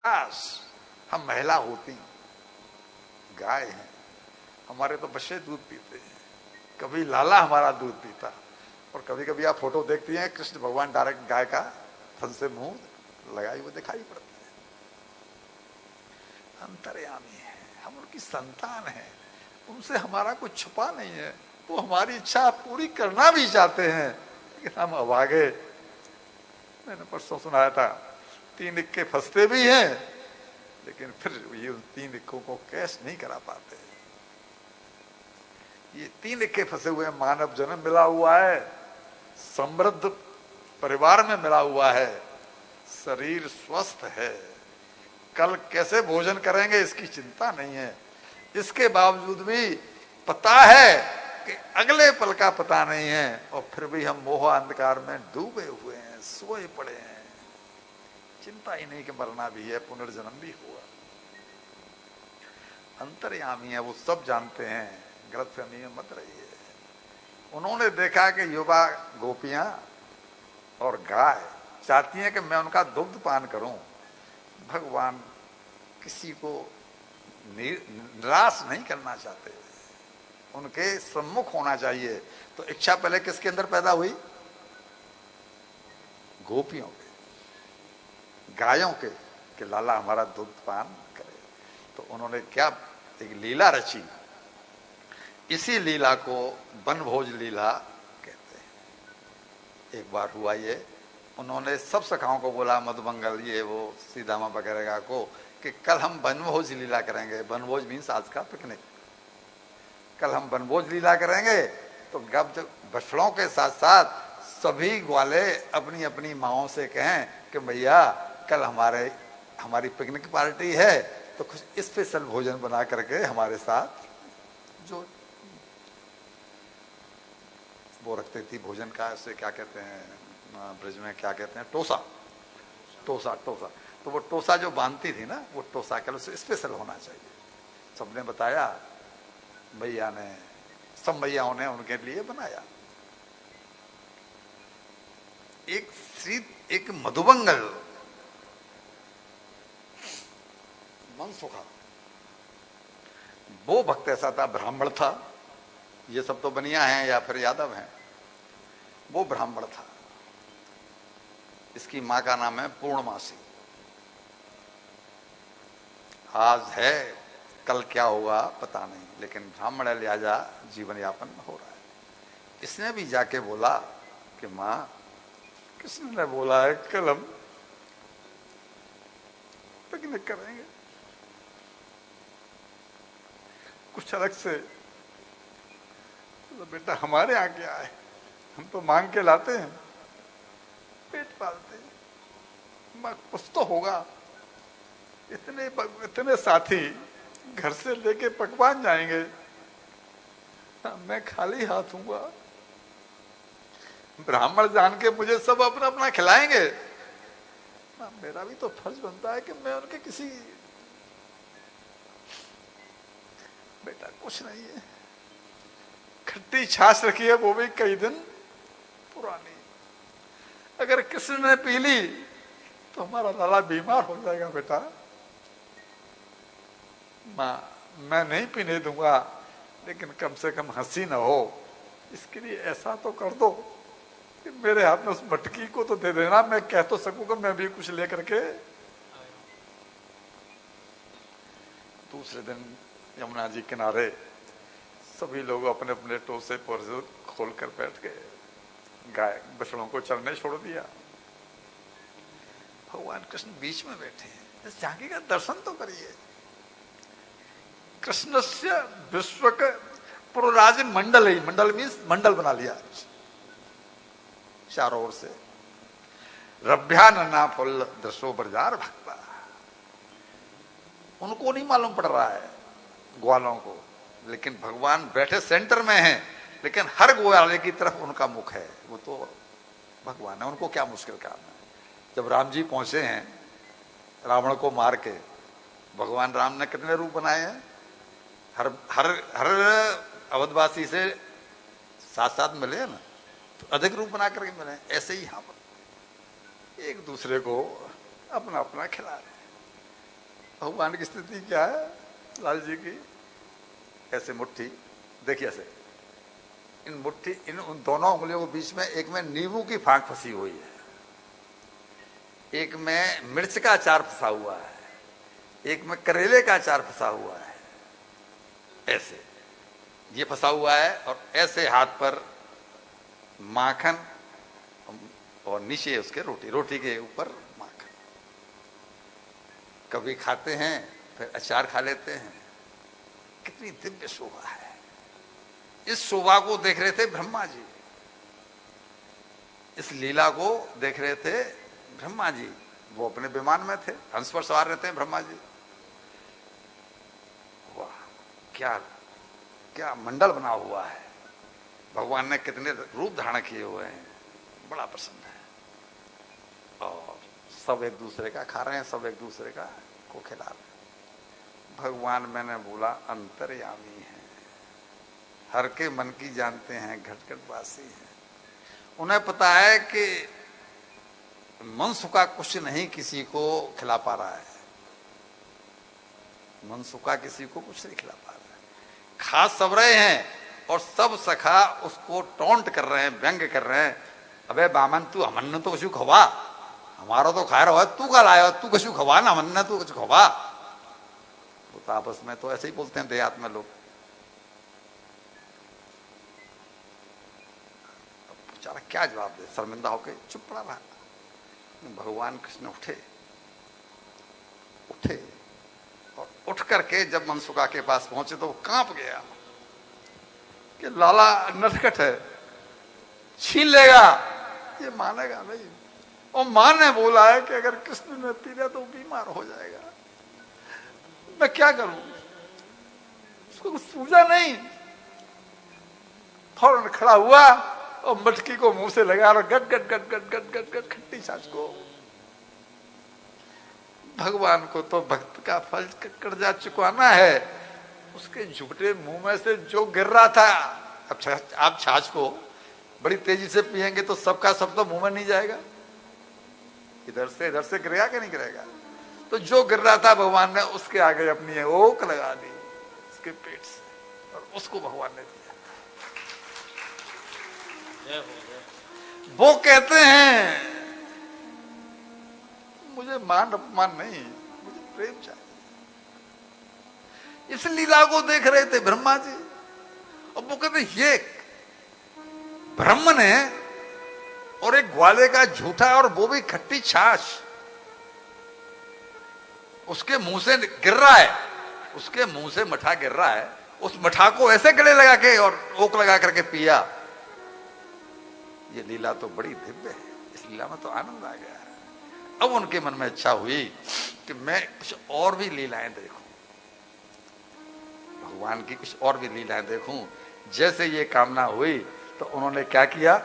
काश हम महिला होती, गाय हैं, हमारे तो बच्चे दूध पीते हैं, कभी लाला हमारा दूध पीता। और कभी कभी आप फोटो देखती हैं, कृष्ण भगवान डायरेक्ट गाय का थन से मुंह लगाए हुए दिखाई पड़ते हैं। अंतर्यामी है, हम उनकी संतान है, उनसे हमारा कुछ छुपा नहीं है। वो हमारी इच्छा पूरी करना भी चाहते हैं, लेकिन हम अभागे। मैंने परसों सुनाया था, 3 इक्के फंसते भी हैं, लेकिन फिर ये उन 3 इक्कों को कैश नहीं करा पाते। ये 3 इक्के फंसे हुए, मानव जन्म मिला हुआ है, समृद्ध परिवार में मिला हुआ है, शरीर स्वस्थ है, कल कैसे भोजन करेंगे इसकी चिंता नहीं है। इसके बावजूद भी पता है कि अगले पल का पता नहीं है, और फिर भी हम मोह अंधकार में डूबे हुए हैं, सोए पड़े हैं। चिंता ही नहीं कि मरना भी है, पुनर्जन्म भी हुआ। अंतर्यामी है, वो सब जानते हैं, गलतफहमी में मत रहिए। उन्होंने देखा कि युवा गोपियां और गाय चाहती हैं कि मैं उनका दुग्ध पान करूं। भगवान किसी को निराश नहीं करना चाहते, उनके सम्मुख होना चाहिए। तो इच्छा पहले किसके अंदर पैदा हुई? गोपियों के, गायों के, कि लाला हमारा दुग्ध पान करे। तो उन्होंने क्या एक लीला रची, इसी लीला को वनभोज लीला कहते हैं। एक बार हुआ ये, उन्होंने सब सखाओं को बोला, मधुमंगल ये वो सीधामा वगैरह को, कि कल हम वनभोज लीला करेंगे। वनभोज मीन्स आज का पिकनिक। कल हम वनभोज लीला करेंगे। तो जब बछड़ों के साथ साथ सभी ग्वाले अपनी अपनी माओं से कहें कि भैया कल हमारी पिकनिक पार्टी है, तो कुछ स्पेशल भोजन बना करके हमारे साथ, जो वो रखती थी भोजन का, उसे क्या कहते हैं ब्रज में, क्या कहते हैं, टोसा। टोसा टोसा तो वो टोसा जो बांधती थी ना, वो टोसा कल उसे स्पेशल होना चाहिए। सबने बताया, भैया ने, सब भैयाओं ने उनके लिए बनाया। एक मधुमंगल मनसुखा, वो भक्त ऐसा था, ब्राह्मण था। ये सब तो बनिया हैं या फिर यादव हैं, वो ब्राह्मण था। इसकी मां का नाम है पूर्णमासी। आज है, कल क्या होगा पता नहीं, लेकिन ब्राह्मण है, लिहाजा जीवन यापन हो रहा है। इसने भी जाके बोला कि मां, किसने ने बोला है कल हम पिकनिक करेंगे कुछ अलग से। तो बेटा हमारे यहाँ क्या है, हम तो मांग के लाते हैं, पेट पालते हैं, कुछ तो होगा। इतने साथी घर से लेके पकवान जाएंगे, मैं खाली हाथ हूँगा। ब्राह्मण जान के मुझे सब अपना अपना खिलाएंगे, मेरा भी तो फर्ज बनता है कि मैं उनके किसी। बेटा कुछ नहीं है, खट्टी छाछ रखी है, वो भी कई दिन पुरानी, अगर किसी ने पी ली तो हमारा लाला बीमार हो जाएगा। बेटा मां, मैं नहीं पीने दूंगा, लेकिन कम से कम हंसी ना हो, इसके लिए ऐसा तो कर दो कि मेरे हाथ में उस मटकी को तो दे देना, मैं कह तो सकूंगा मैं भी कुछ लेकर के। दूसरे दिन यमुना जी किनारे सभी लोग अपने अपने टोसे पर खोल कर बैठ गए, गाय बछड़ों को चलने छोड़ दिया। भगवान कृष्ण बीच में बैठे हैं, इस झांकी का दर्शन तो करिए। कृष्ण से विश्व के पुरराज मंडल ही, मंडल मीन्स मंडल बना लिया चारों ओर से। रभ्यानना फुल दसो बरजार भक्ता, उनको नहीं मालूम पड़ रहा है ग्वालों को, लेकिन भगवान बैठे सेंटर में हैं, लेकिन हर ग्वाले की तरफ उनका मुख है। वो तो भगवान है, उनको क्या मुश्किल काम है। जब राम जी पहुंचे हैं रावण को मार के, भगवान राम ने कितने रूप बनाए हैं, हर अवधवासी से साथ साथ मिले हैं ना, तो अधिक रूप बना करके मिले। ऐसे ही यहाँ पर एक दूसरे को अपना अपना खिला रहे हैं। भगवान की स्थिति क्या है लाल जी की? ऐसे मुट्ठी देखिए, ऐसे इन मुट्ठी, इन उन दोनों उंगलियों के बीच में एक में नींबू की फांक फंसी हुई है, एक में मिर्च का अचार फंसा हुआ है, एक में करेले का अचार फंसा हुआ है। ऐसे ये फंसा हुआ है और ऐसे हाथ पर माखन और नीचे उसके रोटी, रोटी के ऊपर माखन। कभी खाते हैं फिर अचार खा लेते हैं। कितनी दिव्य शोभा है। इस शोभा को देख रहे थे ब्रह्मा जी, इस लीला को देख रहे थे ब्रह्मा जी। वो अपने विमान में थे, हंस पर सवार रहते हैं ब्रह्मा जी। वाह, क्या क्या मंडल बना हुआ है। भगवान ने कितने रूप धारण किए हुए हैं, बड़ा प्रसन्न है। और सब एक दूसरे का खा रहे हैं, सब एक दूसरे का को खिला रहे हैं। भगवान, मैंने बोला, अंतर्यामी है, हर के मन की जानते हैं, घट घट वासी हैं। उन्हें पता है कि मनसुखा कुछ नहीं किसी को खिला पा रहा है, मनसुखा किसी को कुछ नहीं खिला पा रहा है। खा सब रहे हैं और सब सखा उसको टोंट कर रहे हैं, व्यंग कर रहे हैं। अबे बामन, तू हमन तो कुछ खवा, हमारा तो खा रहा है, तू का लाया, तू कुछ खवा ना, हमन तू कुछ खवा। तो आपस में तो ऐसे ही बोलते हैं देहात में लोग। बेचारा क्या जवाब दे, शर्मिंदा होके चुप पड़ा रहा। भगवान कृष्ण उठे और उठ करके जब मनसुखा के पास पहुंचे तो वो कांप गया कि लाला नटखट है, छीन लेगा, ये मानेगा नहीं। और मां ने बोला है कि अगर कृष्ण ने पी लिया तो बीमार हो जाएगा, मैं क्या करूं? उसको कुछ सूझा नहीं। फौरन खड़ा हुआ और मटकी को मुंह से लगा और गट गट गट गट गट गट गट खट्टी छाछ को। भगवान को तो भक्त का फल कर्जा चुकाना है। उसके झुकटे मुंह में से जो गिर रहा था, अब आप छाछ को बड़ी तेजी से पिएंगे तो सबका सब तो मुंह में नहीं जाएगा, इधर से गिरेगा कि नहीं गिरेगा? तो जो गिर रहा था भगवान ने उसके आगे अपनी ओक लगा दी उसके पेट से और उसको भगवान ने दिया। वो कहते हैं मुझे मान अपमान नहीं, मुझे प्रेम चाहिए। इस लीला को देख रहे थे ब्रह्मा जी और वो कहते ये ब्रह्म ने और एक ग्वाले का झूठा और वो भी खट्टी छाछ उसके मुंह से गिर रहा है, उसके मुंह से मठा गिर रहा है, उस मठा को ऐसे गले लगा के और ओक लगा करके पिया। ये लीला तो बड़ी दिव्य है, इस लीला में तो आनंद आ गया। अब उनके मन में इच्छा हुई कि मैं कुछ और भी लीलाएं देखूं, भगवान की कुछ और भी लीलाएं देखूं। जैसे ये कामना हुई तो उन्होंने क्या किया,